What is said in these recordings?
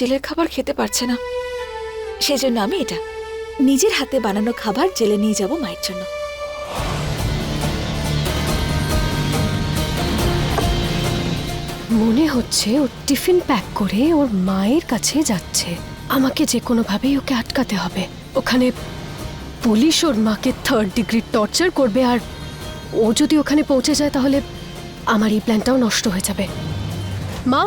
জেলের খাবার খেতে পারছে না, সেজন্য আমি এটা নিজের হাতে বানানো খাবার জেলে নিয়ে যাব মায়ের জন্য। মনে হচ্ছে ও টিফিন প্যাক করে ওর মায়ের কাছে যাচ্ছে। আমাকে যে কোনোভাবেই ওকে আটকাতে হবে। ওখানে পুলিশ ওর মাকে 3rd ডিগ্রি টর্চার করবে, আর ও যদি ওখানে পৌঁছে যায় তাহলে আমার এই প্ল্যানটাও নষ্ট হয়ে যাবে। মা,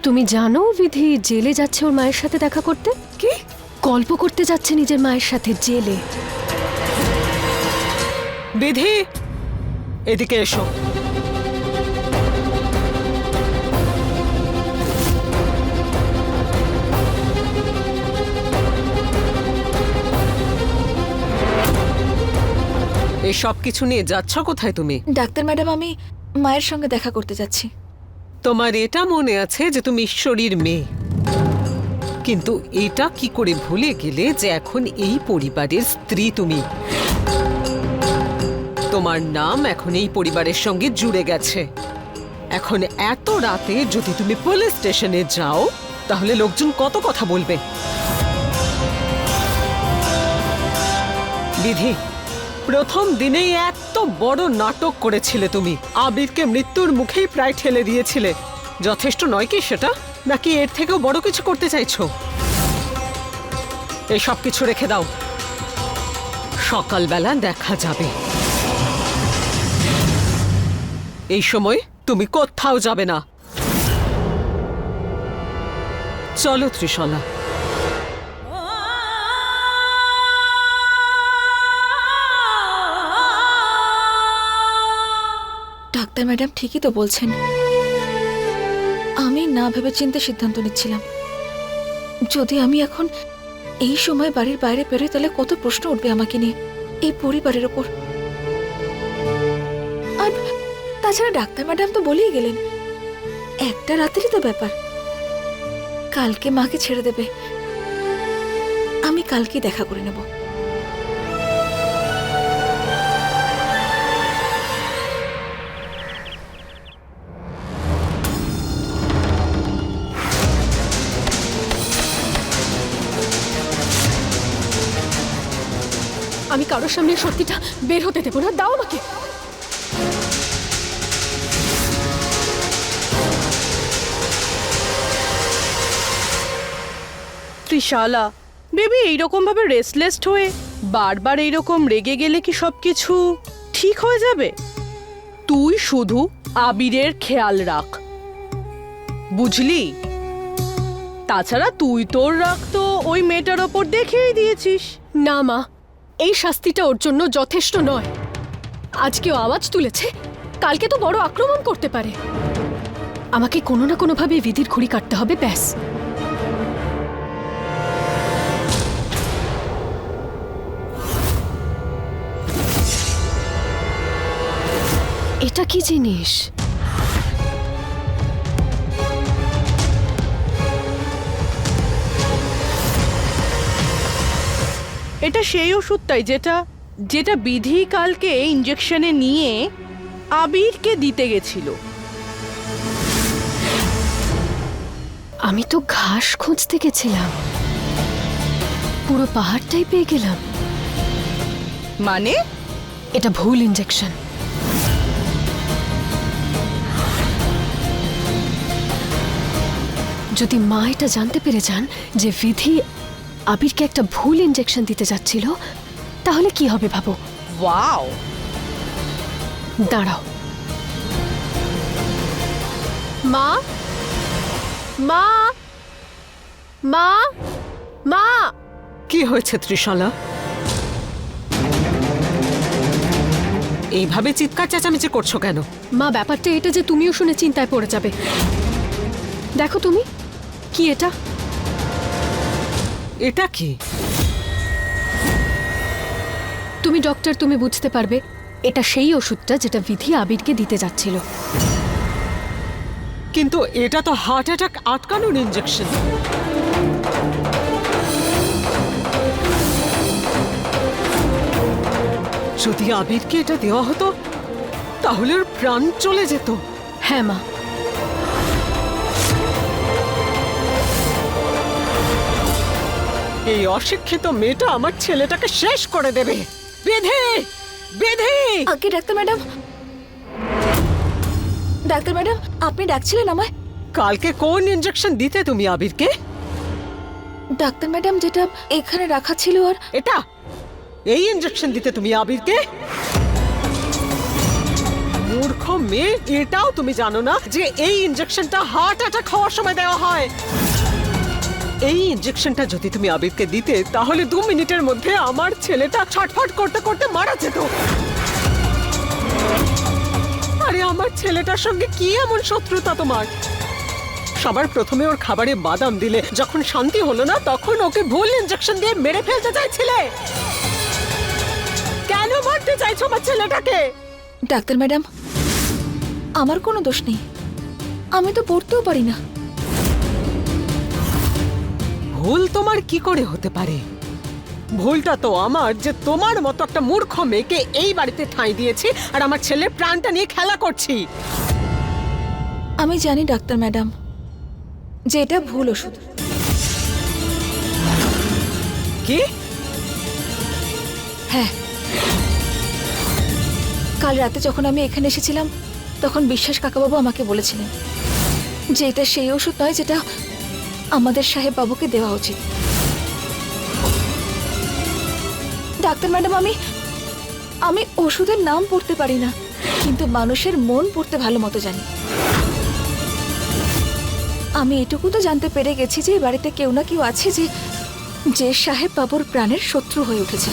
তুমি জানো বিধি জেলে যাচ্ছে ওর মায়ের সাথে দেখা করতে? কি? গল্প করতে যাচ্ছে নিজের মায়ের সাথে জেলে। বিধি, এদিকে এসো। এই সব কিছু নিয়ে যাচ্ছ কোথায় তুমি? ডাক্তার ম্যাডাম, আমি মায়ের সঙ্গে দেখা করতে যাচ্ছি। তোমার এটা মনে আছে যে তুমি ঈশ্বরীর মেয়ে, কিন্তু এটা কি করে ভুলে গেলে যে এখন এই পরিবারের স্ত্রী তুমি? তোমার নাম এখন এই পরিবারের সঙ্গে জুড়ে গেছে। এখন এত রাতে যদি তুমি পুলিশ স্টেশনে যাও তাহলে লোকজন কত কথা বলবে। বিধি, প্রথম দিনেই এত বড় নাটক করেছিলে তুমি। আবিরকে মৃত্যুর মুখেই প্রায় ঠেলে দিয়েছিলে। যথেষ্ট নয় কি সেটা, নাকি এর থেকেও বড় কিছু করতে চাইছো? এই সব কিছু রেখে দাও, সকালবেলা দেখা যাবে। এই সময় তুমি কোথাও যাবে না। চলো ত্রিশলা। ডাক্তার ম্যাডাম ঠিকই তো বলছেন। আমি না ভেবে চিন্তে সিদ্ধান্ত নিচ্ছিলাম। যদি আমি এখন এই সময় বাড়ির বাইরে বেরোই তাহলে কত প্রশ্ন উঠবে আমাকে নিয়ে, এই পরিবারের ওপর। আর তাছাড়া ডাক্তার ম্যাডাম তো বলেই গেলেন একটা রাতেরই তো ব্যাপার, কালকে মাকে ছেড়ে দেবে। আমি কালকে দেখা করে নেব। আমি কারোর সামনে সত্যিটা বের হতে দেবো না। দাও আমাকে। ত্রিশালা বেবি, এইরকম ভাবে রেস্টলেস হয়ে বারবার এইরকম রেগে গেলে কি সবকিছু ঠিক হয়ে যাবে? তুই শুধু আবিরের খেয়াল রাখ, বুঝলি? তাছাড়া তুই তোর রাগ তো ওই মেয়েটার ওপর দেখিয়ে দিয়েছিস। না মা, এই শাস্তিটা ওর জন্য যথেষ্ট নয়। আজকেও আওয়াজ তুলেছে, কালকে তো বড় আক্রমণ করতে পারে। আমাকে কোনো না কোনোভাবে বিধির ঘুড়ি কাটতে হবে, ব্যাস। এটা কি জিনিস? এটা সেই ওষুধটাই যেটা যেটা বিধি কালকে ইঞ্জেকশনে নিয়ে আবিরকে দিতে গেছিল। আমি তো ঘাস খুঁজতে গেছিলাম, পুরো পাহাড়টাই পেয়ে গেলাম। মানে? এটা ভুল ইঞ্জেকশন। যদি মা এটা জানতে পেরে যান যে বিধি আবিরকে একটা ভুল ইঞ্জেকশন দিতে যাচ্ছিল, তাহলে কি হবে ভাবো। ওয়াও! দাঁড়াও। মা, মা, মা, মা। কি হয়েছে ত্রিশালা? এইভাবে চিৎকার চেঁচামেচি করছো কেন? মা, ব্যাপারটা এটা যে তুমিও শুনে চিন্তায় পড়ে যাবে। দেখো তুমি, কি এটা? এটা কি? তুমি ডক্টর, তুমি বুঝতে পারবে। এটা সেই ওষুধটা যেটা বিধি আবিরকে দিতে যাচ্ছিল। কিন্তু এটা তো হার্ট অ্যাটাক আটকানোর ইঞ্জেকশন। যদি আবিরকে এটা দেওয়া হতো তাহলে ওর প্রাণ চলে যেত। হ্যাঁ মা, এই অশিক্ষিত মেয়েটা আমার ছেলেটাকে শেষ করে দেবে। বিধি, বিধি! আগে ডাক্তার ম্যাডাম, ডাক্তার ম্যাডাম আপনি ডাকছিলেন আমায়? কালকে কোন ইনজেকশন দিতে তুমি আবিরকে? ডাক্তার ম্যাডাম যেটা এখানে রাখা ছিল আর এটা, এই ইনজেকশন দিতে তুমি আবিরকে? মূর্খ মেয়ে, এটাও তুমি জানো না যে এই ইনজেকশনটা হার্ট অ্যাটাক হওয়ার সময় দেওয়া হয়। এই ইনজেকশনটা যদি তুমি আবিরকে দিতে তাহলে 2 মিনিটের মধ্যে আমার ছেলেটা ছটফট করতে করতে মারা যেত। আরে আমার ছেলেটার সঙ্গে কি এমন শত্রুতা তোমার? সবার প্রথমে ওর খাবারে বাদাম দিলে, যখন শান্তি হলো না তখন ওকে ভুল ইনজেকশন দিয়ে মেরে ফেলতে চাইছিলে। কেন মারতে চাইছো আমার ছেলেটাকে? ডাক্তার ম্যাডাম আমার কোনো দোষ নেই, আমি তো পড়তেও পারি না। ভুল তোমার কি করে হতে পারে? ভুলটা তো আমার যে তোমার মতো একটা মূর্খ মেয়েকে এই বাড়িতে ঠাঁই দিয়েছি আর আমার ছেলের প্রাণটা নিয়ে খেলা করছি। আমি জানি ডাক্তার ম্যাডাম যে এটা ভুল ওষুধ। কি? হ্যাঁ, কাল রাতে যখন আমি এখানে এসেছিলাম তখন বিশ্বাস কাকাবাবু আমাকে বলেছিলেন যে এটা সেই ওষুধ নয় যেটা আমাদের সাহেব বাবুকে দেওয়া উচিত। ডাক্তার ম্যাডাম আমি ওষুধের নাম পড়তে পারি না, কিন্তু মানুষের মন পড়তে ভালো মতো জানি। আমি এটুকু তো জানতে পেরে গেছি যে এই বাড়িতে কেউ না কেউ আছে যে সাহেব বাবুর প্রাণের শত্রু হয়ে উঠেছে।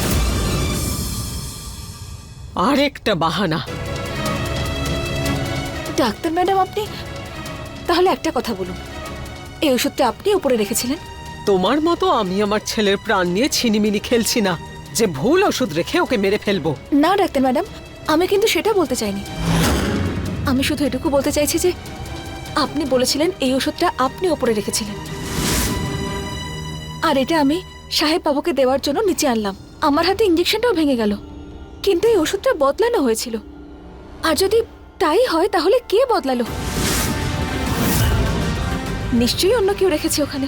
আরেকটা বাহানা। ডাক্তার ম্যাডাম আপনি তাহলে একটা কথা বলুন, এই ওষুধটা আপনি উপরে রেখেছিলেন? তোমার মতো আমি আমার ছেলের প্রাণ নিয়ে ছিনিমিনি খেলছি না যে ভুল ওষুধ রেখে ওকে মেরে ফেলবো। না ডাক্তার ম্যাডাম, আমি কিন্তু সেটা বলতে চাইনি। আমি শুধু এটুকু বলতে চাইছি যে আপনি বলেছিলেন এই ওষুধটা আপনি ওপরে রেখেছিলেন, আর এটা আমি সাহেব বাবুকে দেওয়ার জন্য নিচে আনলাম। আমার হাতে ইঞ্জেকশনটাও ভেঙে গেল, কিন্তু এই ওষুধটা বদলানো হয়েছিল। আর যদি তাই হয় তাহলে কে বদলালো? নিশ্চয়ই অন্য কেউ রেখেছে ওখানে।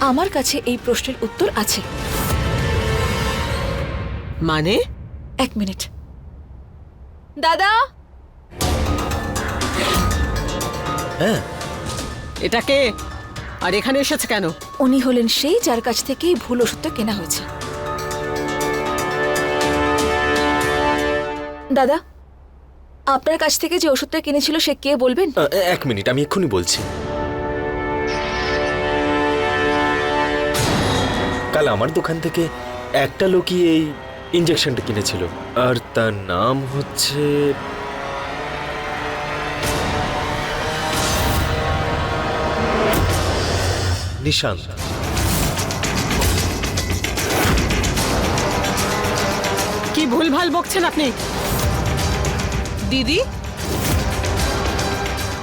আমার কাছে এই প্রশ্নের উত্তর আছে। মানে? 1 মিনিট। দাদা, হ্যাঁ, এটা কে আর এখানে এসেছে কেন? উনি হলেন সেই যার কাছ থেকে এই ভুল ওষুধটা কেনা হয়েছে। দাদা, আপনার কাছ থেকে যে ওষুধটা কিনেছিল সে কে বলবেন? 1 মিনিট, আমি এক্ষুনি বলছি। কাল আমার দোকান থেকে একটা লোকই এই ইঞ্জেকশনটা কিনেছিল, আর তার নাম হচ্ছে নিশান্ত। কি ভুলভাল বকছেন আপনি? দিদি,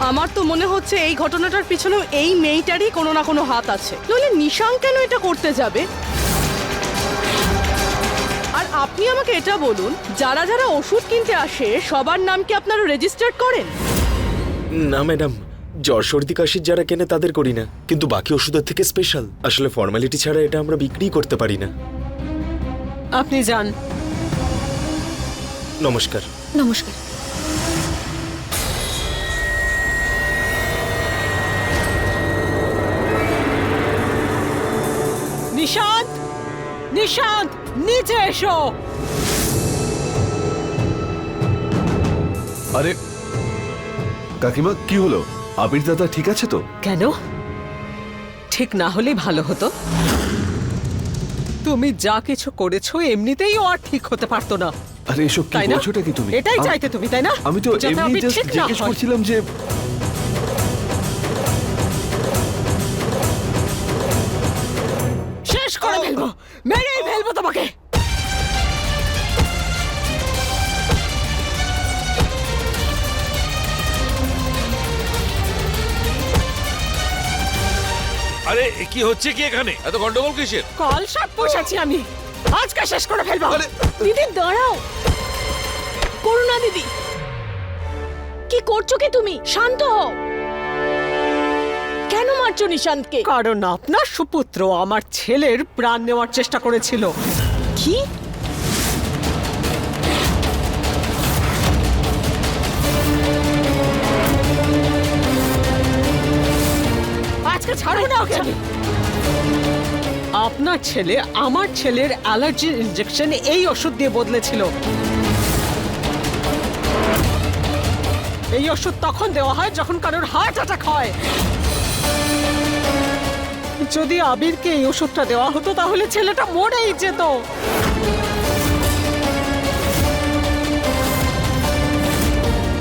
আমার তো মনে হচ্ছে এই ঘটনাটার পিছনেও এই মেয়েটারই কোনো না কোনো হাত আছে, নইলে নিশান কেন এটা করতে যাবে? আর আপনি আমাকে এটা বলুন, যারা যারা ওষুধ কিনতে আসে সবার নাম কি আপনারা রেজিস্টার্ড করেন? না ম্যাডাম, জ্বর সর্দি কাশির যারা কেনে তাদের করি না, কিন্তু বাকি ওষুধের থেকে স্পেশাল। আসলে ফর্মালিটি ছাড়া এটা আমরা বিক্রি করতে পারি না। আপনি যান। নমস্কার। নমস্কার। নিশান্ত, নিশান্ত, নিচে এসো। আরে কাকিমা, কি হলো? আবির দাদা ঠিক আছে তো? কেন? ঠিক না হলে ভালো হতো। তুমি যা কিছু করেছো এমনিতেই ও আর ঠিক হতে পারতো না। আরে এসব কি তাই না? বলছোটা কি তুমি? এটাই চাইতে তুমি, তাই না? আমি তো যাতে এমনি আবির জাস্ট ঠিক না জিজ্ঞেস হয়। করছিলাম যে শেষ করে ফেলবো, মেরেই ফেলবো তোমাকে। আরে এ কি হচ্ছে কি এখানে? এত গন্ডগোল কিসের? কল সব বসাচ্ছি আমি, আজকে শেষ করে ফেলবো। দিদি দাঁড়াও, করুণা দিদি, কি করছো কি তুমি? শান্ত হও। কেন মারছো নিশান্তকে? কারণ আপনার সুপুত্র আমার ছেলের প্রাণ নেওয়ার চেষ্টা করেছিল। কি? আজকে ছাড়বো না ওকে আমি। আপনার ছেলে আমার ছেলের অ্যালার্জির ইনজেকশন এই ওষুধ দিয়ে বদলেছিল। এই ওষুধ তখন দেওয়া হয় যখন কারোর হার্ট অ্যাটাক হয়। যদি আবিরকে এই ওষুধটা দেওয়া হতো তাহলে ছেলেটা মরেই যেত।